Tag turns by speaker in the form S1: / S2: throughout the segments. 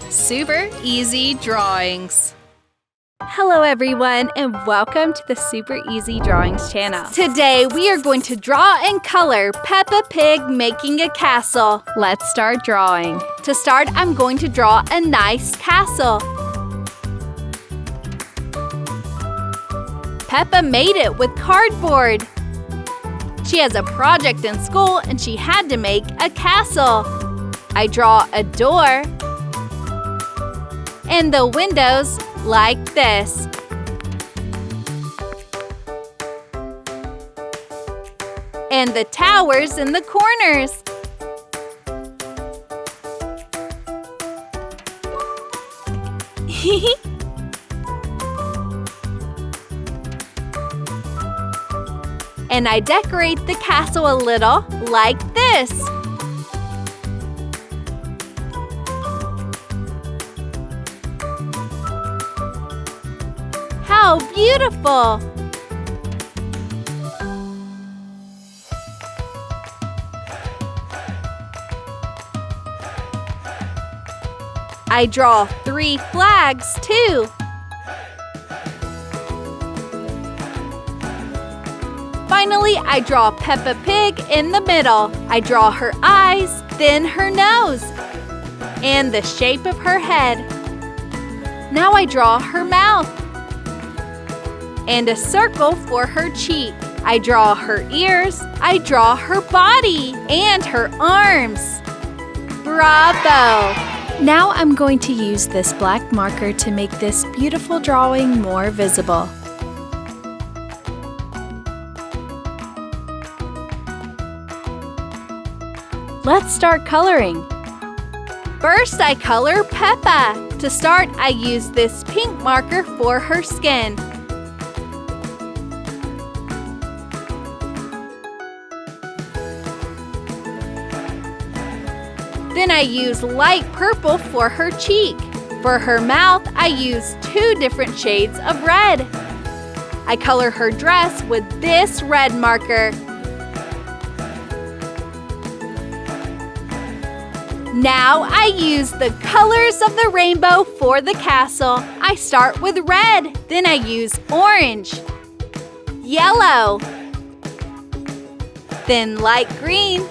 S1: Super Easy Drawings.
S2: Hello everyone and welcome to the Super Easy Drawings channel. Today we are going to draw and color Peppa Pig making a castle. Let's start drawing. To start, I'm going to draw a nice castle. Peppa made it with cardboard. She has a project in school and she had to make a castle. I draw a door and the windows like this. And the towers in the corners. And I decorate the castle a little like this. How beautiful! I draw 3 flags too. Finally, I draw Peppa Pig in the middle. I draw her eyes, then her nose, and the shape of her head. Now I draw her mouth and a circle for her cheek. I draw her ears, I draw her body, and her arms. Bravo! Now I'm going to use this black marker to make this beautiful drawing more visible. Let's start coloring. First, I color Peppa. To start, I use this pink marker for her skin. Then I use light purple for her cheek. For her mouth, I use 2 different shades of red. I color her dress with this red marker. Now I use the colors of the rainbow for the castle. I start with red, then I use orange, yellow, then light green,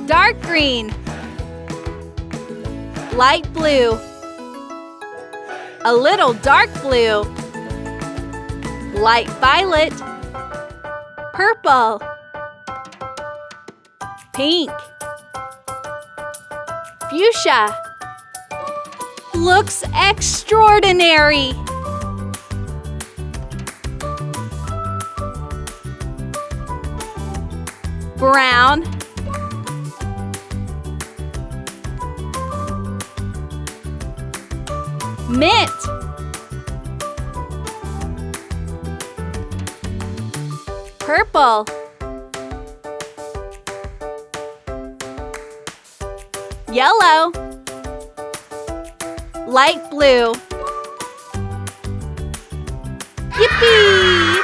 S2: dark green, light blue, a little dark blue, light violet, purple, pink, fuchsia. Looks extraordinary! Brown, mint, purple, yellow, light blue. Yippee!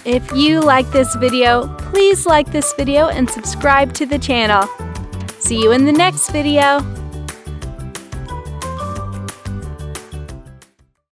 S2: If you like this video, please like this video and subscribe to the channel. See you in the next video.